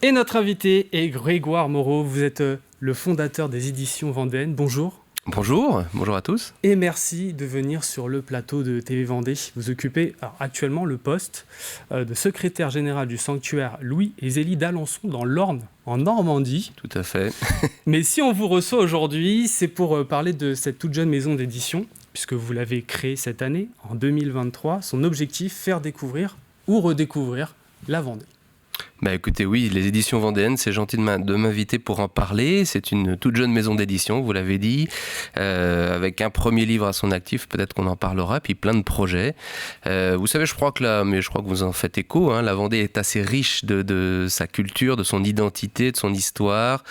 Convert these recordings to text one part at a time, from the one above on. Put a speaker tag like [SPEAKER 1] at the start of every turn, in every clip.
[SPEAKER 1] Et notre invité est Grégoire Moreau. Vous êtes le fondateur des éditions Vendéennes. Bonjour.
[SPEAKER 2] Bonjour à tous.
[SPEAKER 1] Et merci de venir sur le plateau de TV Vendée. Vous occupez actuellement le poste de secrétaire général du sanctuaire Louis et Zélie d'Alençon dans l'Orne, en Normandie.
[SPEAKER 2] Tout à fait.
[SPEAKER 1] Mais si on vous reçoit aujourd'hui, c'est pour parler de cette toute jeune maison d'édition, puisque vous l'avez créée cette année, en 2023. Son objectif, faire découvrir ou redécouvrir la Vendée.
[SPEAKER 2] Écoutez, oui, les éditions Vendéennes, c'est gentil de m'inviter pour en parler. C'est une toute jeune maison d'édition, vous l'avez dit, avec un premier livre à son actif, peut-être qu'on en parlera, puis plein de projets. Vous savez, je crois que vous en faites écho, la Vendée est assez riche de sa culture, de son identité, de son histoire,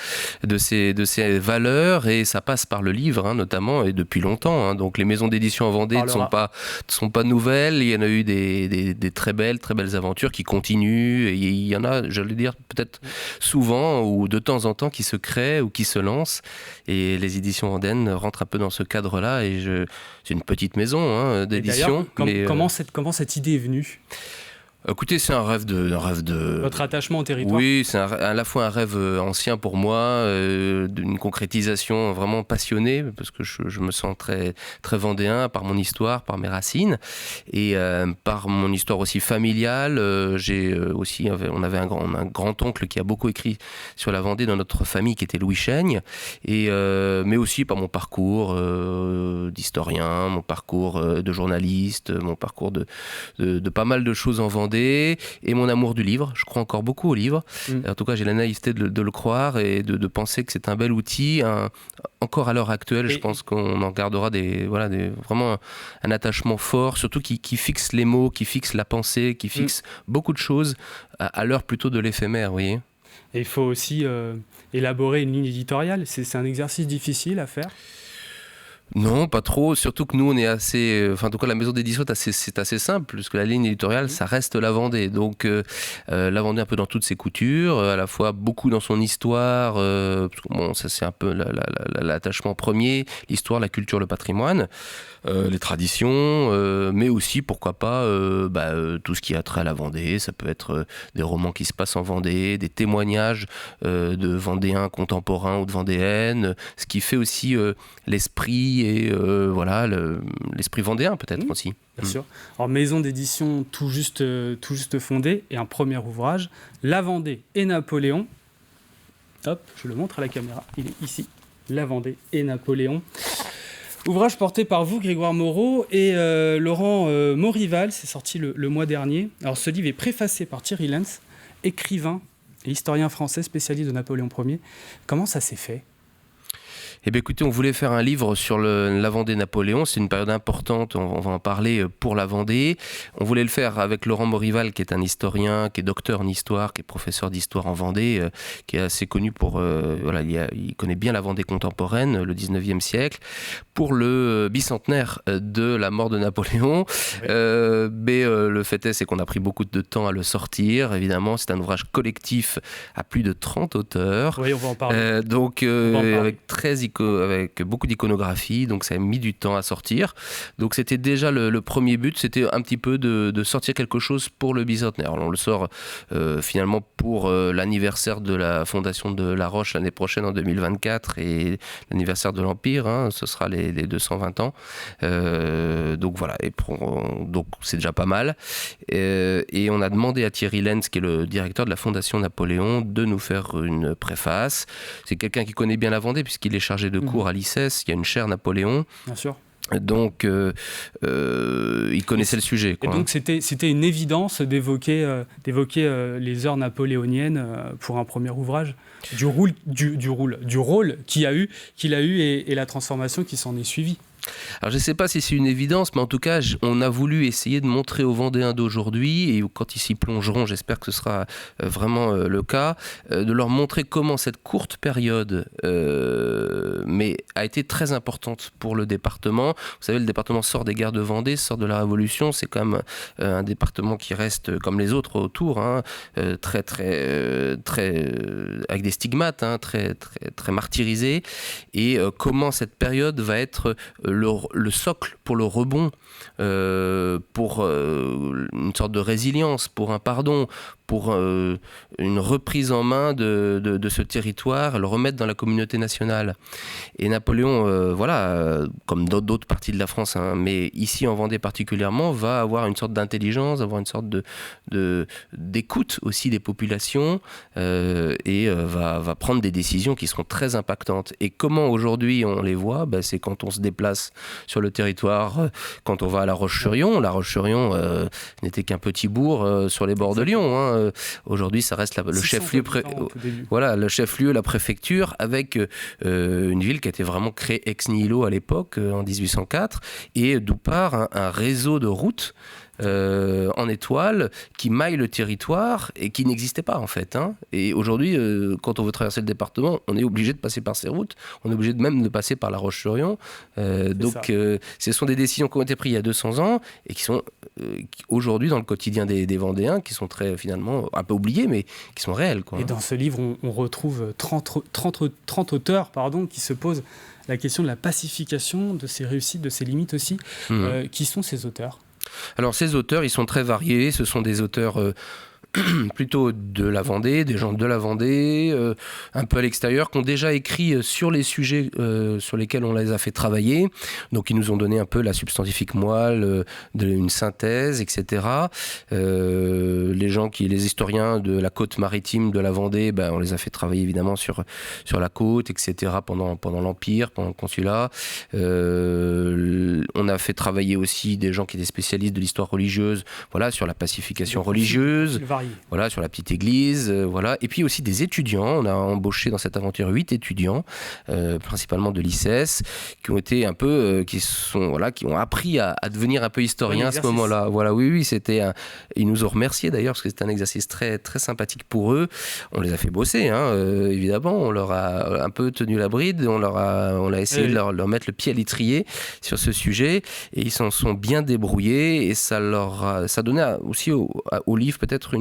[SPEAKER 2] de ses valeurs, et ça passe par le livre, notamment, et depuis longtemps. Donc les maisons d'édition en Vendée ne sont pas nouvelles. Il y en a eu des très belles aventures qui continuent, et il y en a, j'allais dire, peut-être souvent ou de temps en temps qui se créent ou qui se lancent, et les éditions Vendéennes rentrent un peu dans ce cadre-là, et c'est une petite maison d'édition.
[SPEAKER 1] Comment cette idée est venue ?
[SPEAKER 2] Écoutez, c'est un rêve de...
[SPEAKER 1] Votre attachement au territoire ?
[SPEAKER 2] Oui, c'est à la fois un rêve ancien pour moi, d'une concrétisation vraiment passionnée, parce que je me sens très, très vendéen par mon histoire, par mes racines, et par mon histoire aussi familiale. On avait un grand-oncle qui a beaucoup écrit sur la Vendée dans notre famille, qui était Louis Chaigne, mais aussi par mon parcours d'historien, mon parcours de journaliste, mon parcours de pas mal de choses en Vendée, et mon amour du livre. Je crois encore beaucoup au livre. En tout cas, j'ai la naïveté de le croire et de penser que c'est un bel outil. Encore à l'heure actuelle, je pense qu'on en gardera vraiment un attachement fort, surtout qui fixe les mots, qui fixe la pensée, qui fixe beaucoup de choses à l'heure plutôt de l'éphémère, vous voyez.
[SPEAKER 1] Et il faut aussi élaborer une ligne éditoriale. C'est un exercice difficile à faire ?
[SPEAKER 2] Non, pas trop. Surtout que nous, on est assez... en tout cas, la maison d'édition, c'est assez simple, puisque la ligne éditoriale, ça reste la Vendée. Donc, la Vendée un peu dans toutes ses coutures, à la fois beaucoup dans son histoire, parce que, ça c'est un peu l'attachement premier, l'histoire, la culture, le patrimoine, les traditions, mais aussi, pourquoi pas, tout ce qui a trait à la Vendée. Ça peut être des romans qui se passent en Vendée, des témoignages de Vendéens contemporains ou de Vendéennes, ce qui fait aussi l'esprit et l'esprit vendéen peut-être aussi.
[SPEAKER 1] Bien sûr. Alors, maison d'édition tout juste fondée, et un premier ouvrage, La Vendée et Napoléon. Hop, je le montre à la caméra, il est ici. La Vendée et Napoléon. Ouvrage porté par vous, Grégoire Moreau, et Laurent Morival, c'est sorti le mois dernier. Alors, ce livre est préfacé par Thierry Lenz, écrivain et historien français spécialiste de Napoléon Ier. Comment ça s'est fait ?
[SPEAKER 2] Eh bien, écoutez, on voulait faire un livre sur la Vendée Napoléon. C'est une période importante, on va en parler pour la Vendée. On voulait le faire avec Laurent Morival, qui est un historien, qui est docteur en histoire, qui est professeur d'histoire en Vendée, qui est assez connu pour... il connaît bien la Vendée contemporaine, le 19e siècle, pour le bicentenaire de la mort de Napoléon. Oui. Le fait c'est qu'on a pris beaucoup de temps à le sortir. Évidemment, c'est un ouvrage collectif à plus de 30 auteurs.
[SPEAKER 1] Oui, on va en parler.
[SPEAKER 2] Avec beaucoup d'iconographie, donc ça a mis du temps à sortir. Donc c'était déjà le premier but, c'était un petit peu de sortir quelque chose pour le bicentenaire. Alors on le sort finalement pour l'anniversaire de la fondation de La Roche l'année prochaine en 2024 et l'anniversaire de l'Empire, ce sera les 220 ans. Donc voilà, donc c'est déjà pas mal. Et on a demandé à Thierry Lenz, qui est le directeur de la Fondation Napoléon, de nous faire une préface. C'est quelqu'un qui connaît bien la Vendée, puisqu'il est chargé de cours à l'ICES, il y a une chaire Napoléon.
[SPEAKER 1] Bien sûr.
[SPEAKER 2] Donc, il connaissait le sujet, quoi.
[SPEAKER 1] Et donc, c'était une évidence d'évoquer les heures napoléoniennes pour un premier ouvrage, du rôle qu'il a eu et la transformation qui s'en est suivie.
[SPEAKER 2] Alors je ne sais pas si c'est une évidence, mais en tout cas, on a voulu essayer de montrer aux Vendéens d'aujourd'hui, et quand ils s'y plongeront, j'espère que ce sera vraiment le cas, de leur montrer comment cette courte période mais a été très importante pour le département. Vous savez, le département sort des guerres de Vendée, sort de la Révolution, c'est quand même un département qui reste comme les autres autour, très, très, très, avec des stigmates, très, très, très martyrisé, et comment cette période va être le socle pour le rebond, pour une sorte de résilience, pour un pardon, pour une reprise en main de ce territoire, le remettre dans la communauté nationale. Et Napoléon, comme dans d'autres parties de la France, hein, mais ici en Vendée particulièrement, va avoir une sorte d'intelligence, avoir une sorte d'écoute aussi des populations et va prendre des décisions qui seront très impactantes. Et comment aujourd'hui on les voit, c'est quand on se déplace sur le territoire, quand on va à La Roche-sur-Yon. La Roche-sur-Yon n'était qu'un petit bourg sur les bords de Lyon, hein. Aujourd'hui, ça reste le chef-lieu, le chef-lieu, la préfecture, avec une ville qui a été vraiment créée ex nihilo à l'époque, en 1804, et d'où part un réseau de routes en étoile qui maille le territoire et qui n'existait pas en fait, hein. Et aujourd'hui, quand on veut traverser le département, on est obligé de passer par ces routes, on est obligé même de passer par La Roche-sur-Yon. Ce sont des décisions qui ont été prises il y a 200 ans et qui sont aujourd'hui dans le quotidien des Vendéens, qui sont très finalement un peu oubliés, mais qui sont réels, quoi.
[SPEAKER 1] Et dans ce livre, on retrouve 30 auteurs qui se posent la question de la pacification, de ses réussites, de ses limites aussi. Qui sont ces auteurs ?
[SPEAKER 2] Alors ces auteurs, ils sont très variés, ce sont des auteurs plutôt de la Vendée, des gens de la Vendée, un peu à l'extérieur, qui ont déjà écrit sur les sujets sur lesquels on les a fait travailler. Donc ils nous ont donné un peu la substantifique moelle, une synthèse, etc. Les historiens de la côte maritime de la Vendée, on les a fait travailler évidemment sur la côte, etc. pendant l'Empire, pendant le Consulat. On a fait travailler aussi des gens qui étaient spécialistes de l'histoire religieuse, sur la pacification religieuse. Sur la petite église, Et puis aussi des étudiants. On a embauché dans cette aventure 8 étudiants, principalement de l'ICES, qui ont été un peu, qui ont appris à devenir un peu historiens à ce moment-là. Ils nous ont remerciés d'ailleurs, parce que c'était un exercice très, très sympathique pour eux. On les a fait bosser, évidemment. On leur a un peu tenu la bride. On a essayé de leur mettre le pied à l'étrier sur ce sujet. Et ils s'en sont bien débrouillés. Et ça donnait aussi au livre peut-être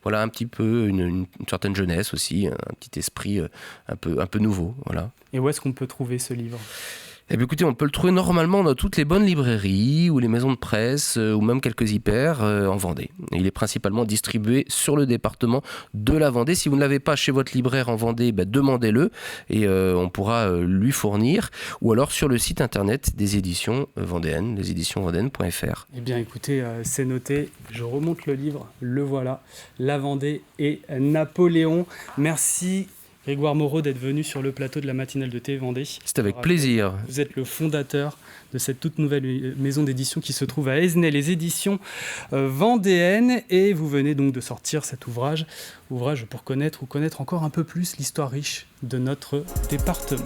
[SPEAKER 2] un petit peu une certaine jeunesse aussi, un petit esprit un peu nouveau. Voilà.
[SPEAKER 1] Et où est-ce qu'on peut trouver ce livre ?
[SPEAKER 2] Eh bien, écoutez, on peut le trouver normalement dans toutes les bonnes librairies ou les maisons de presse ou même quelques hyper en Vendée. Et il est principalement distribué sur le département de la Vendée. Si vous ne l'avez pas chez votre libraire en Vendée, demandez-le et on pourra lui fournir. Ou alors sur le site internet des éditions vendéennes, leséditionsvendéennes.fr.
[SPEAKER 1] Eh bien, écoutez, c'est noté. Je remonte le livre. Le voilà. La Vendée et Napoléon. Merci Grégoire Moreau d'être venu sur le plateau de la matinale de TV Vendée.
[SPEAKER 2] C'est avec plaisir.
[SPEAKER 1] Vous êtes le fondateur de cette toute nouvelle maison d'édition qui se trouve à Esnay, les éditions vendéennes. Et vous venez donc de sortir cet ouvrage pour connaître encore un peu plus l'histoire riche de notre département.